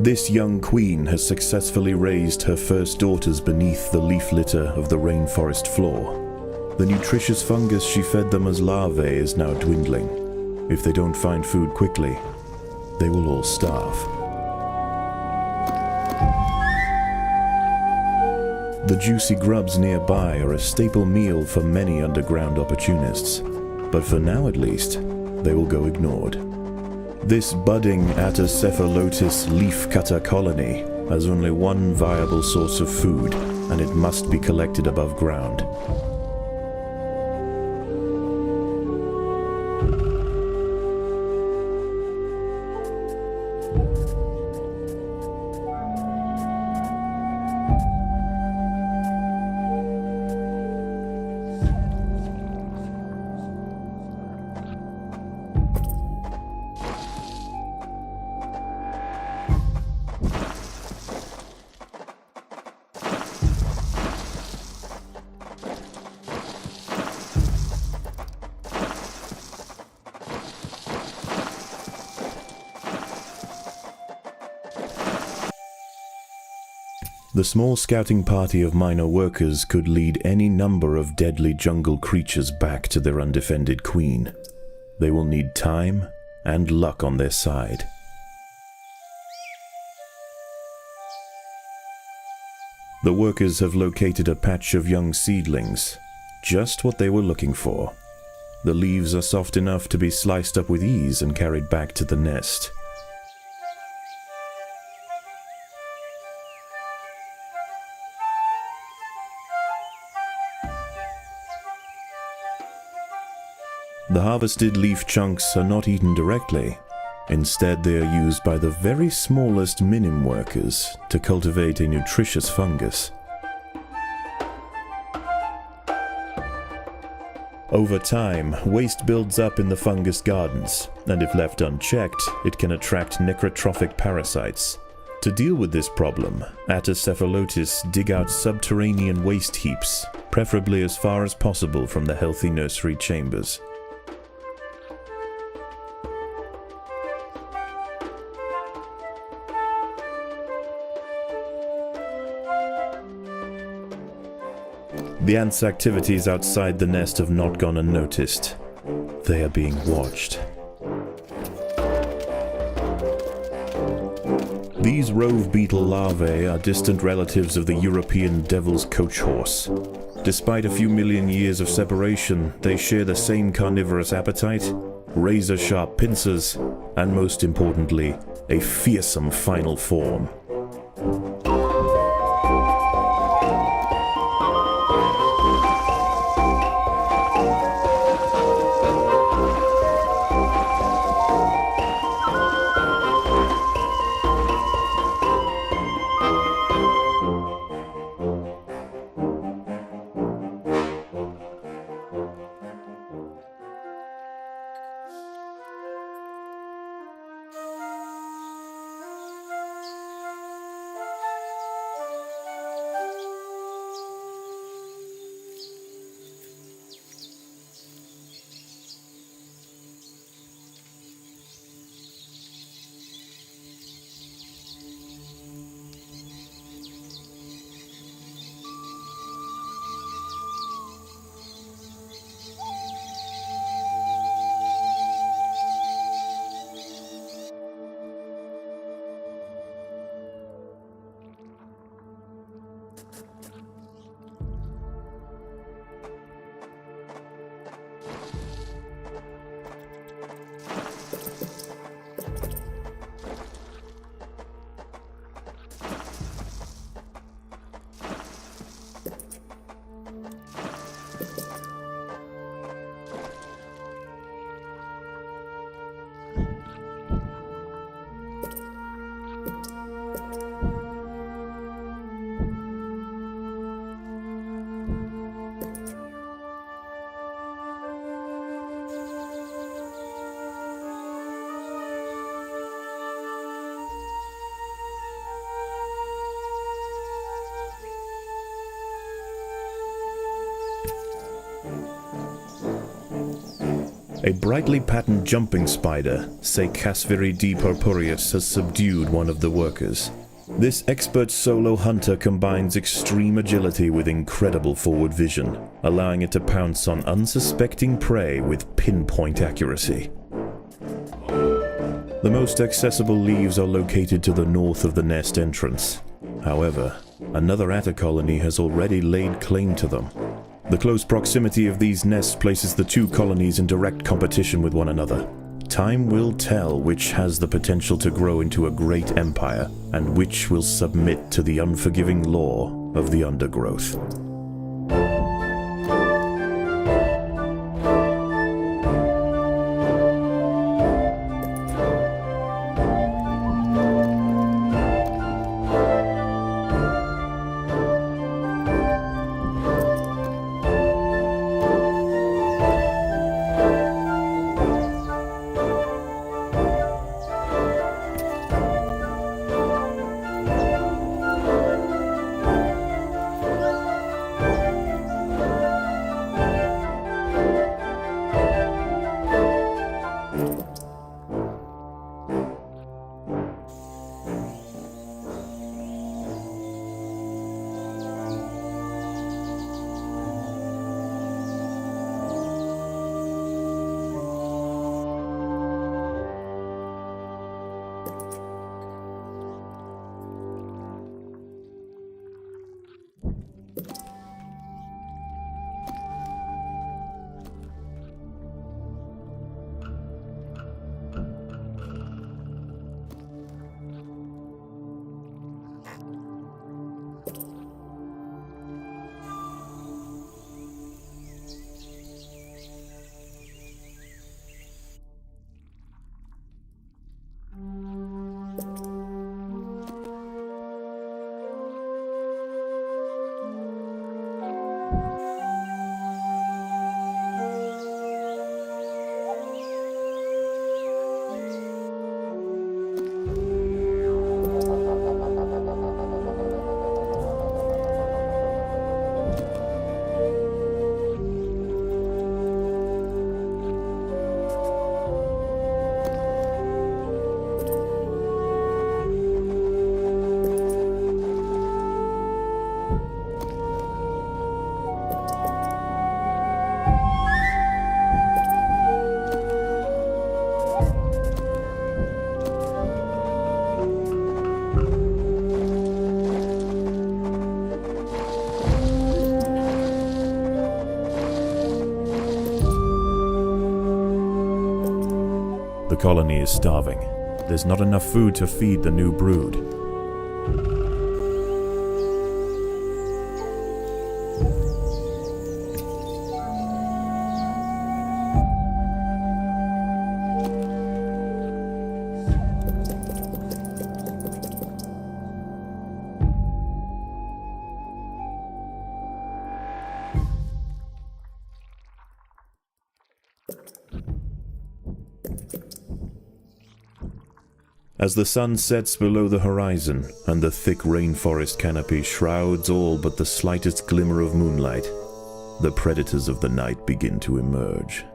This young queen has successfully raised her first daughters beneath the leaf litter of the rainforest floor. The nutritious fungus she fed them as larvae is now dwindling. If they don't find food quickly, they will all starve. The juicy grubs nearby are a staple meal for many underground opportunists, but for now at least, they will go ignored. This budding Atacephalotus leaf-cutter colony has only one viable source of food, and it must be collected above ground. The small scouting party of minor workers could lead any number of deadly jungle creatures back to their undefended queen. They will need time and luck on their side. The workers have located a patch of young seedlings, just what they were looking for. The leaves are soft enough to be sliced up with ease and carried back to the nest. The harvested leaf chunks are not eaten directly. Instead, they are used by the very smallest minim workers to cultivate a nutritious fungus. Over time, waste builds up in the fungus gardens, and if left unchecked, it can attract necrotrophic parasites. To deal with this problem, Atacephalotus dig out subterranean waste heaps, preferably as far as possible from the healthy nursery chambers. The ants' activities outside the nest have not gone unnoticed. They are being watched. These rove beetle larvae are distant relatives of the European devil's coach horse. Despite a few million years of separation, they share the same carnivorous appetite, razor-sharp pincers, and most importantly, a fearsome final form. A brightly patterned jumping spider, Casviri D. purpureus, has subdued one of the workers. This expert solo hunter combines extreme agility with incredible forward vision, allowing it to pounce on unsuspecting prey with pinpoint accuracy. The most accessible leaves are located to the north of the nest entrance. However, another atta colony has already laid claim to them. The close proximity of these nests places the two colonies in direct competition with one another. Time will tell which has the potential to grow into a great empire, and which will submit to the unforgiving law of the Undergrowth. The colony is starving. There's not enough food to feed the new brood. As the sun sets below the horizon and the thick rainforest canopy shrouds all but the slightest glimmer of moonlight, the predators of the night begin to emerge.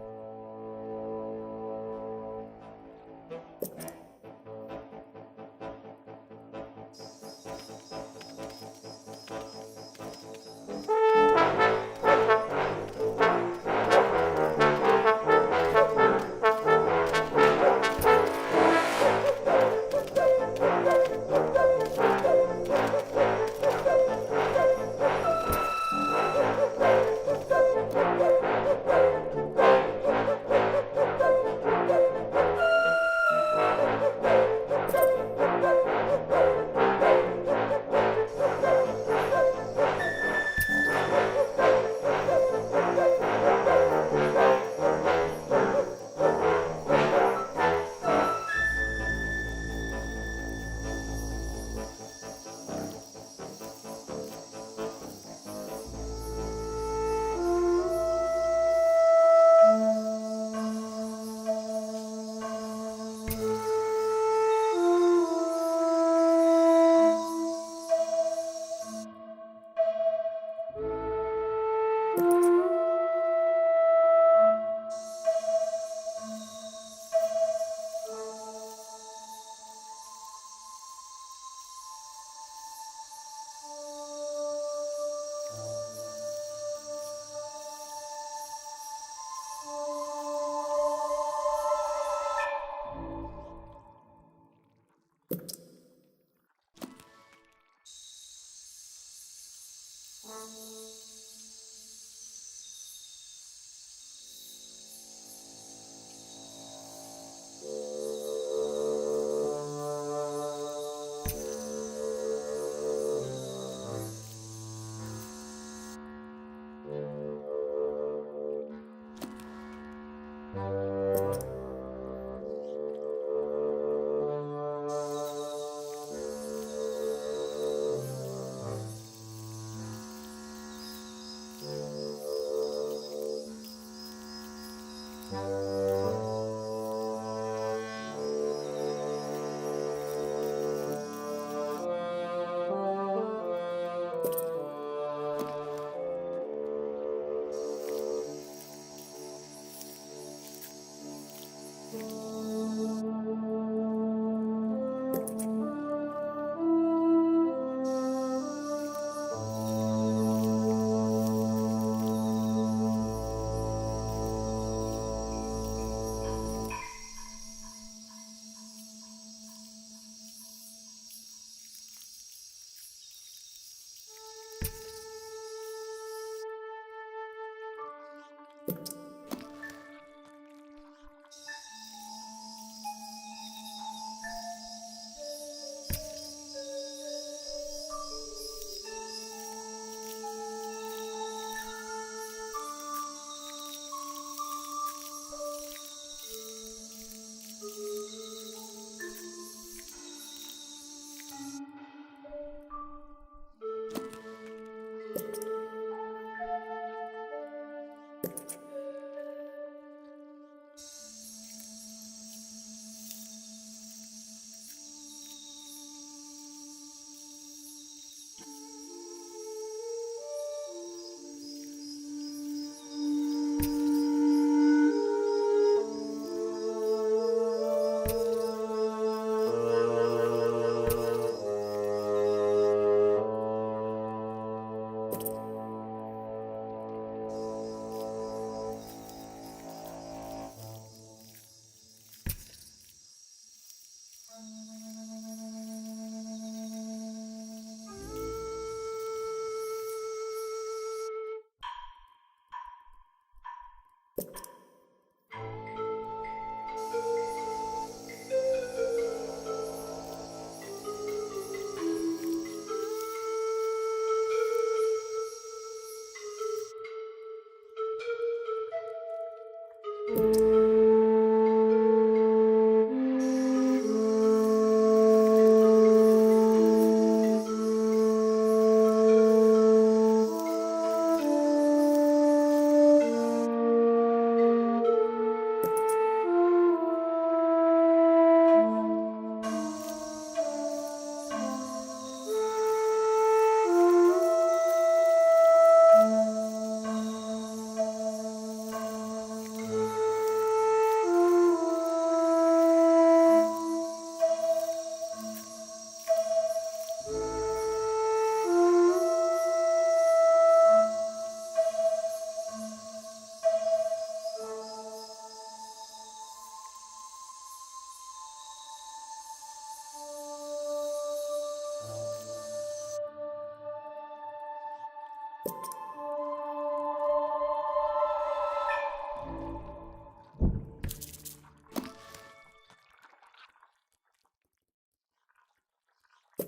A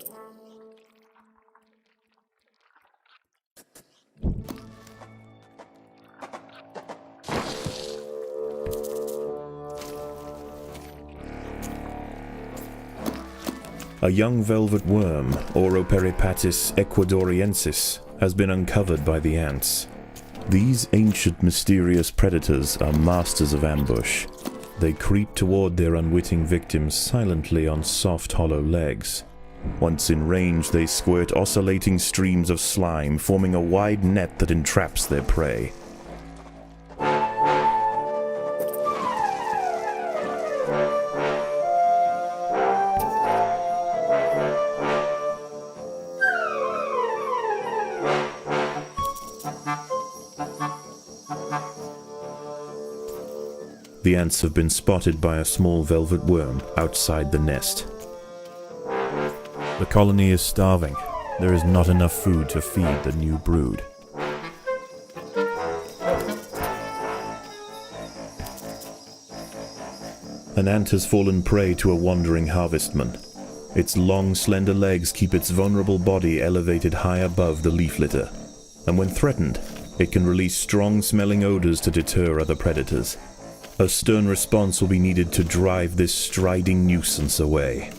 young velvet worm, Oroperipatis ecuadoriensis, has been uncovered by the ants. These ancient mysterious predators are masters of ambush. They creep toward their unwitting victims silently on soft, hollow legs. Once in range, they squirt oscillating streams of slime, forming a wide net that entraps their prey. The ants have been spotted by a small velvet worm outside the nest. The colony is starving. There is not enough food to feed the new brood. An ant has fallen prey to a wandering harvestman. Its long, slender legs keep its vulnerable body elevated high above the leaf litter, and when threatened, it can release strong-smelling odors to deter other predators. A stern response will be needed to drive this striding nuisance away.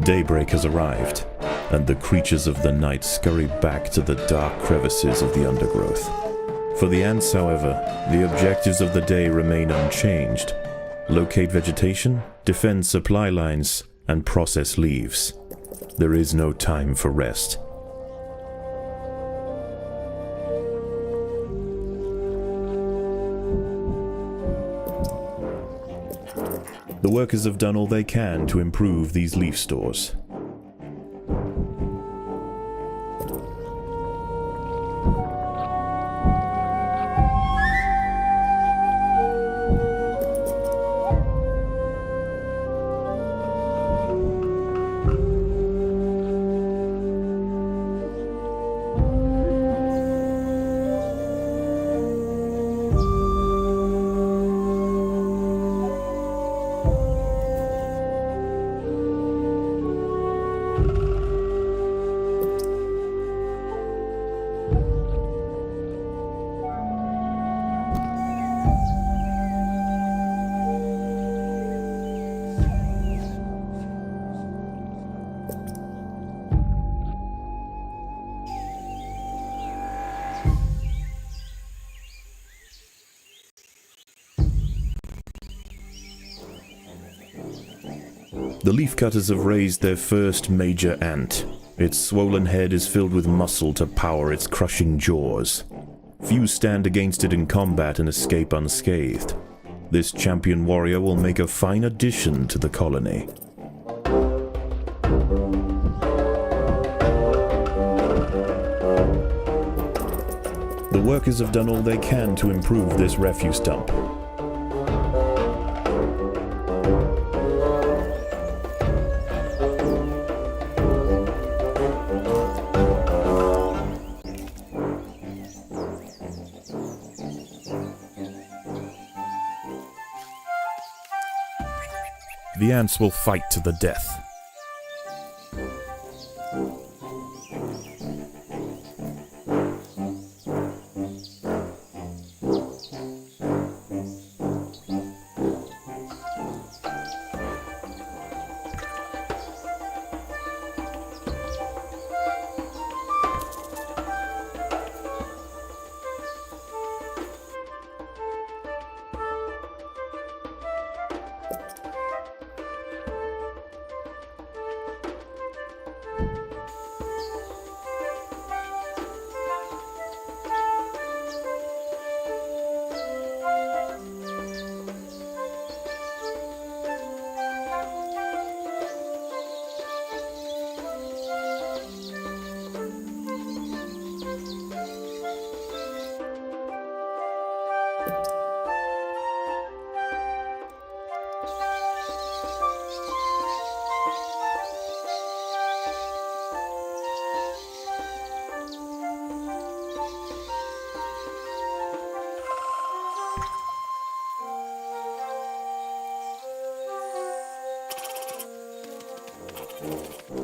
Daybreak has arrived, and the creatures of the night scurry back to the dark crevices of the undergrowth. For the ants, however, the objectives of the day remain unchanged. Locate vegetation, defend supply lines, and process leaves. There is no time for rest. The workers have done all they can to improve these leaf stores. The leafcutters have raised their first major ant. Its swollen head is filled with muscle to power its crushing jaws. Few stand against it in combat and escape unscathed. This champion warrior will make a fine addition to the colony. The workers have done all they can to improve this refuse dump. The ants will fight to the death.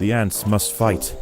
The ants must fight.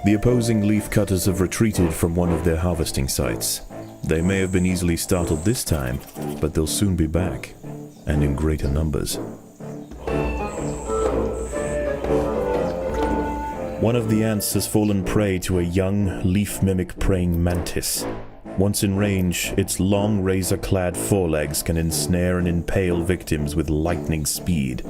The opposing leaf cutters have retreated from one of their harvesting sites. They may have been easily startled this time, but they'll soon be back, and in greater numbers. One of the ants has fallen prey to a young, leaf-mimic praying mantis. Once in range, its long, razor-clad forelegs can ensnare and impale victims with lightning speed.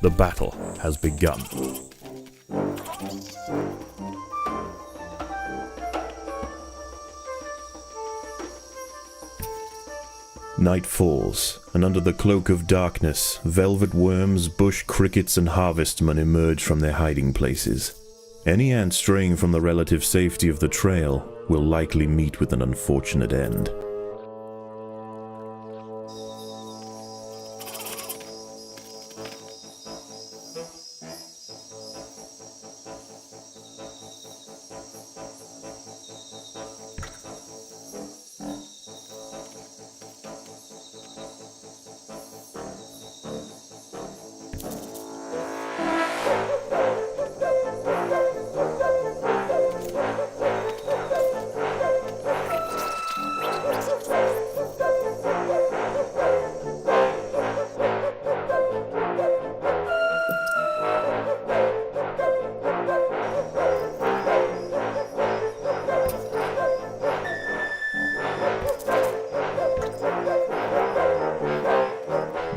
The battle has begun. Night falls, and under the cloak of darkness, velvet worms, bush crickets, and harvestmen emerge from their hiding places. Any ant straying from the relative safety of the trail will likely meet with an unfortunate end.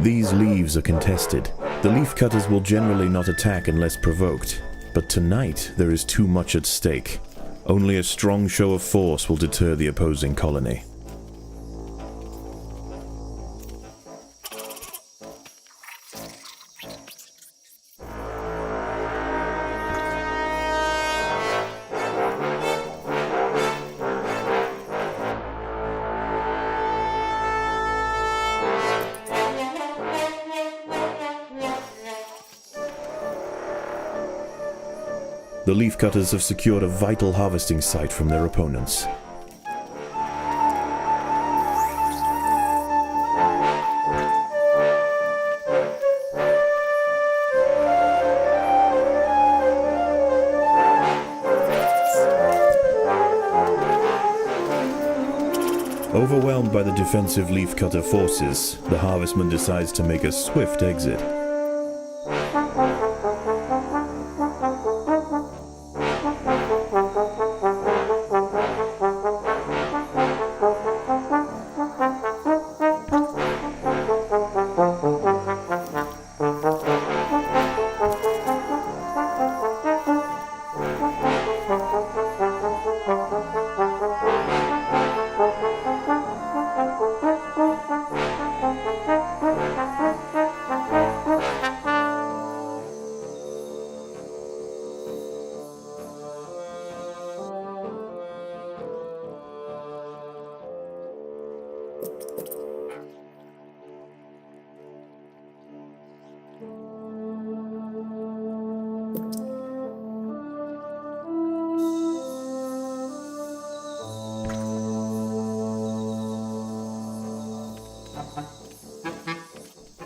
These leaves are contested. The leaf cutters will generally not attack unless provoked, but tonight there is too much at stake. Only a strong show of force will deter the opposing colony. The leaf cutters have secured a vital harvesting site from their opponents. Overwhelmed by the defensive leaf cutter forces, the harvestman decides to make a swift exit.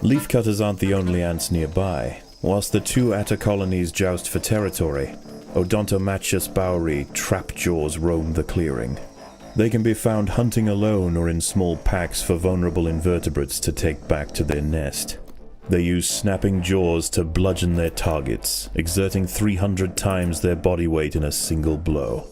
Leaf cutters aren't the only ants nearby. Whilst the two atta colonies joust for territory, Odontomachus bowery trapjaws roam the clearing. They can be found hunting alone or in small packs for vulnerable invertebrates to take back to their nest. They use snapping jaws to bludgeon their targets, exerting 300 times their body weight in a single blow.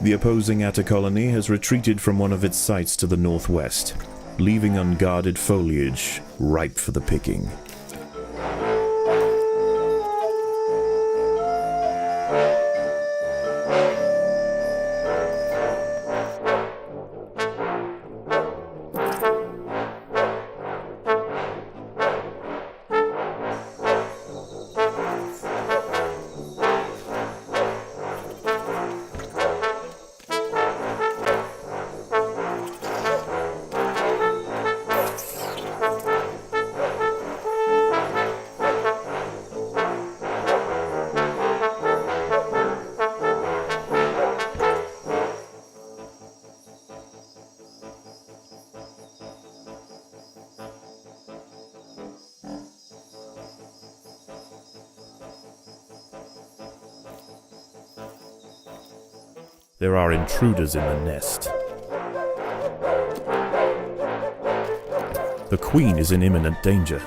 The opposing atta colony has retreated from one of its sites to the northwest, leaving unguarded foliage ripe for the picking. There are intruders in the nest. The queen is in imminent danger.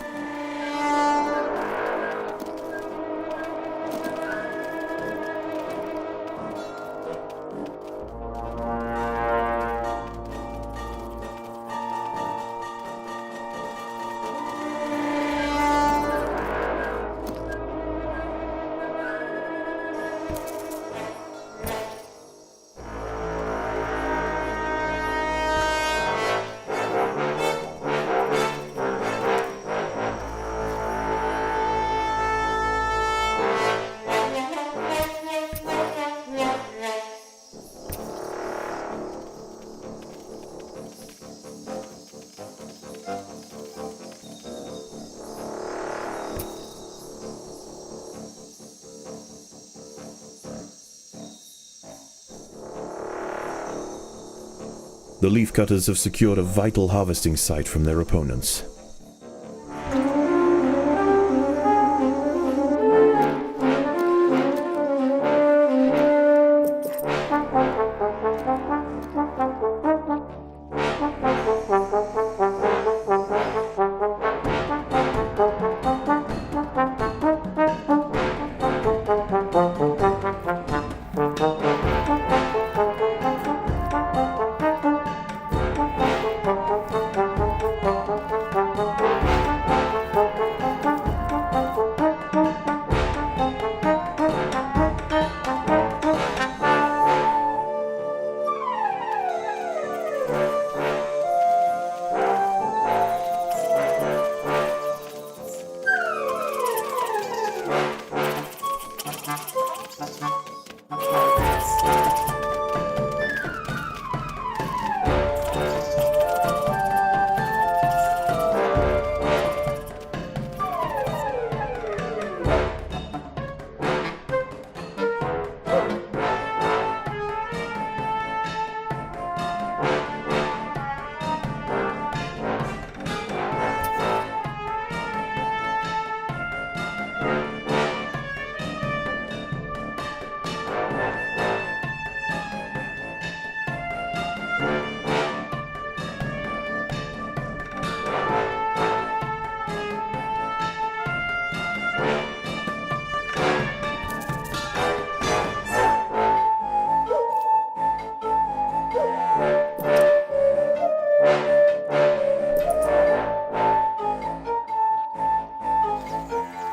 The leafcutters have secured a vital harvesting site from their opponents.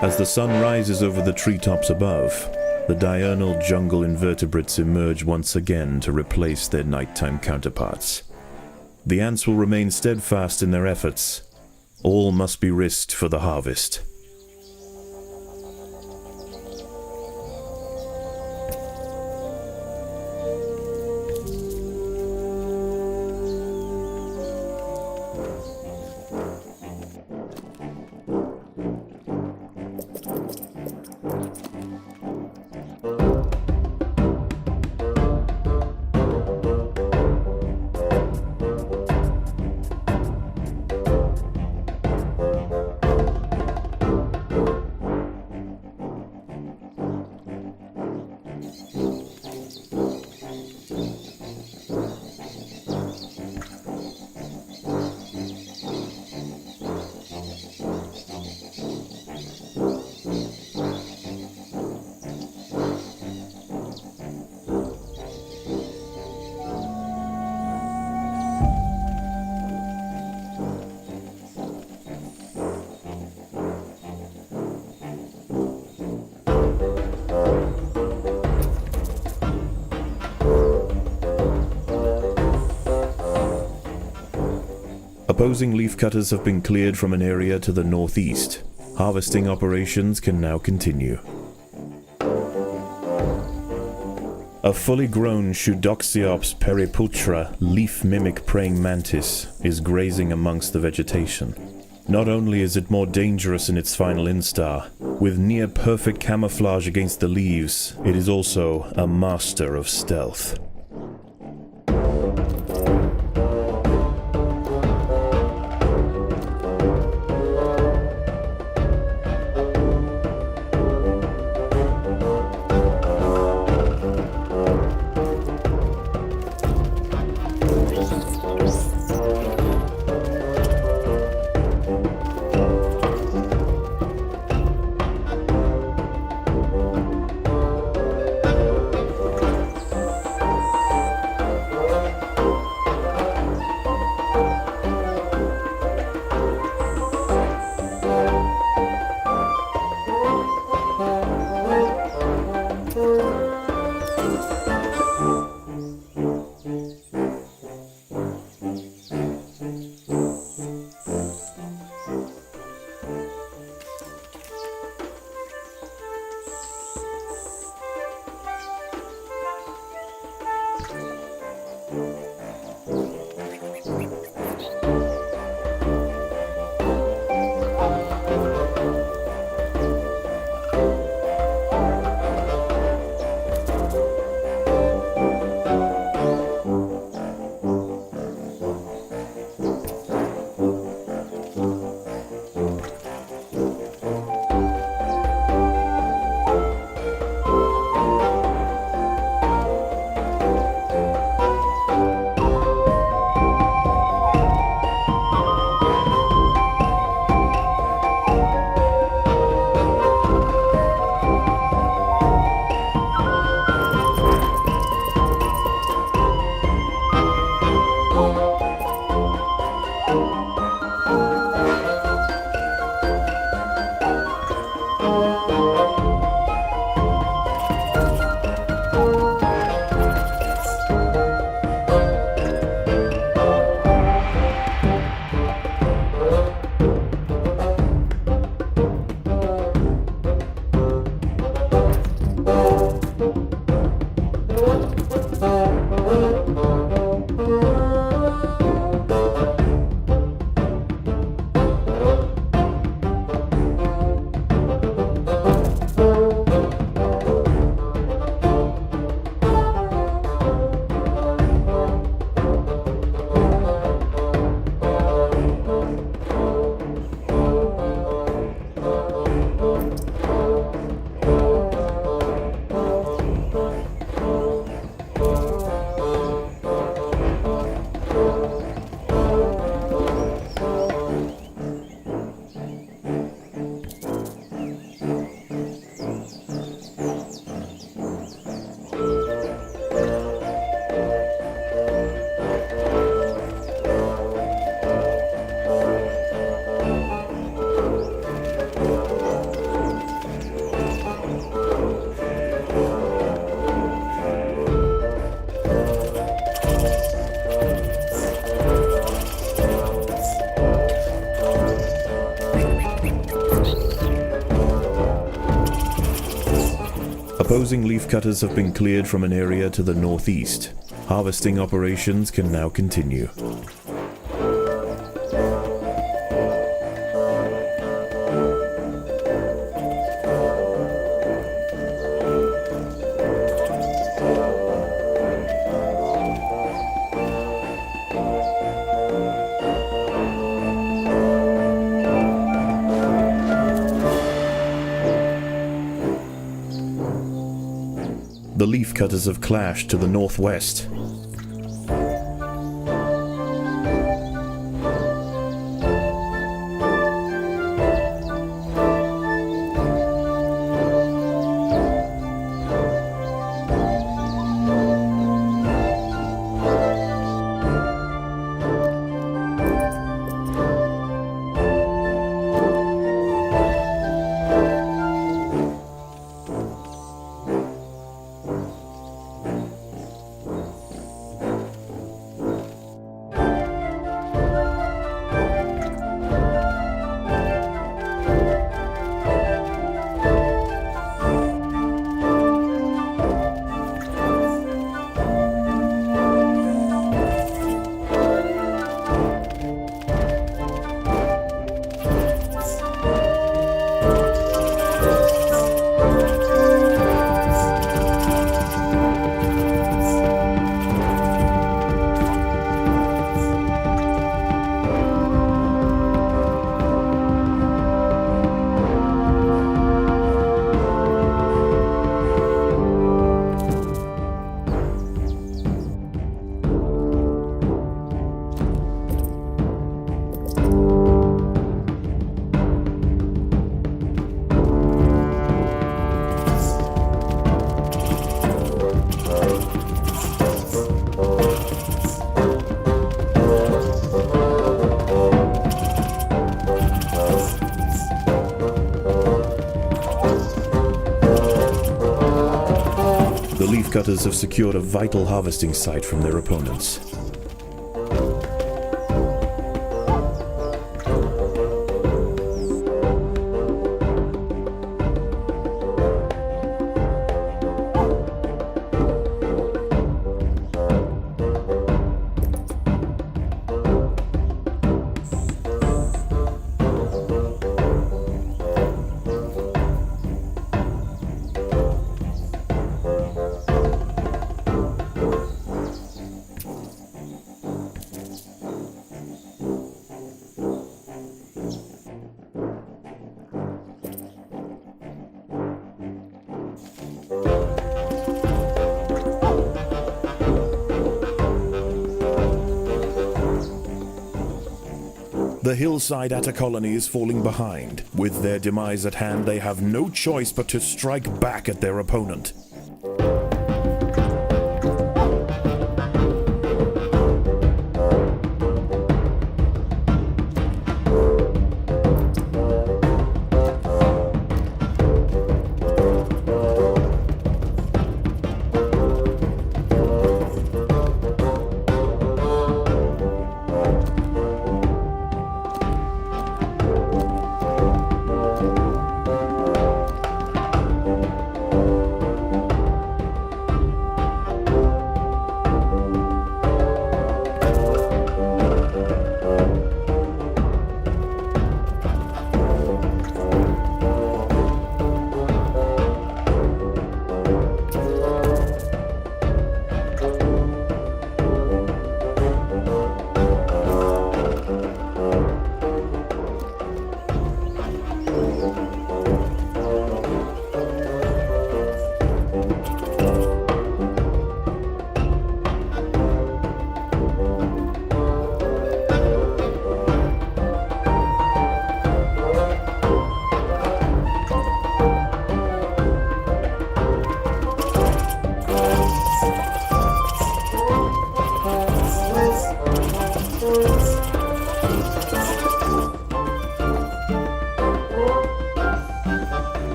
As the sun rises over the treetops above, the diurnal jungle invertebrates emerge once again to replace their nighttime counterparts. The ants will remain steadfast in their efforts. All must be risked for the harvest. Opposing leafcutters have been cleared from an area to the northeast. Harvesting operations can now continue. A fully grown Pseudoxiops peripulchra leaf mimic praying mantis is grazing amongst the vegetation. Not only is it more dangerous in its final instar, with near perfect camouflage against the leaves, it is also a master of stealth. Opposing leaf cutters have been cleared from an area to the northeast. Harvesting operations can now continue. The leaf cutters have clashed to the northwest. The leaf cutters have secured a vital harvesting site from their opponents. The hillside Atta colony is falling behind. With their demise at hand, they have no choice but to strike back at their opponent.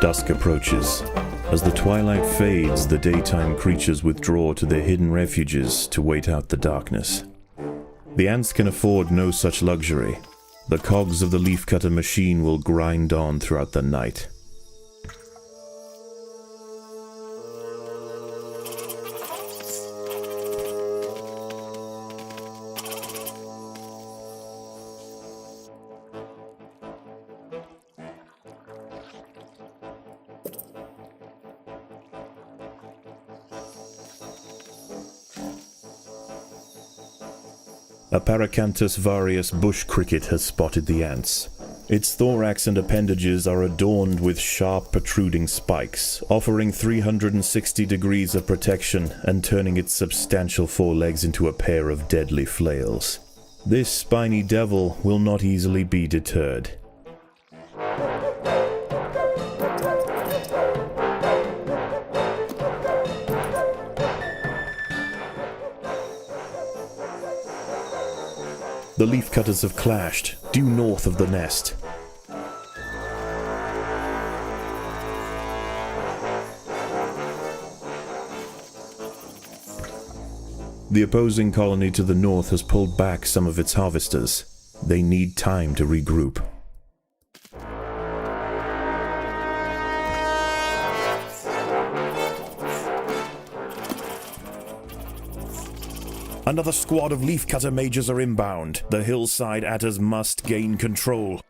Dusk approaches. As the twilight fades, the daytime creatures withdraw to their hidden refuges to wait out the darkness. The ants can afford no such luxury. The cogs of the leafcutter machine will grind on throughout the night. A Paracanthus varius bush cricket has spotted the ants. Its thorax and appendages are adorned with sharp protruding spikes, offering 360 degrees of protection and turning its substantial forelegs into a pair of deadly flails. This spiny devil will not easily be deterred. The leafcutters have clashed, due north of the nest. The opposing colony to the north has pulled back some of its harvesters. They need time to regroup. Another squad of leafcutter mages are inbound. The hillside atters must gain control.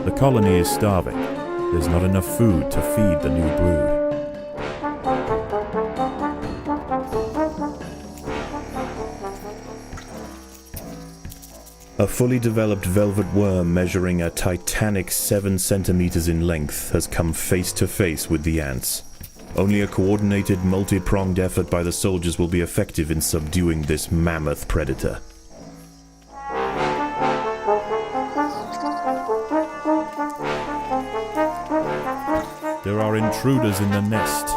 The colony is starving. There's not enough food to feed the new brood. A fully developed velvet worm measuring a titanic 7 centimeters in length has come face to face with the ants. Only a coordinated, multi-pronged effort by the soldiers will be effective in subduing this mammoth predator. There are intruders in the nest.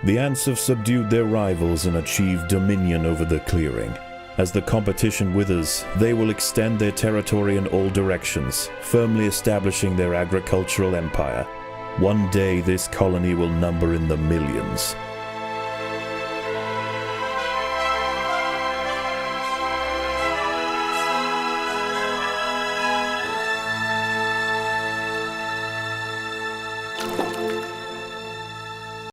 The ants have subdued their rivals and achieved dominion over the clearing. As the competition withers, they will extend their territory in all directions, firmly establishing their agricultural empire. One day this colony will number in the millions.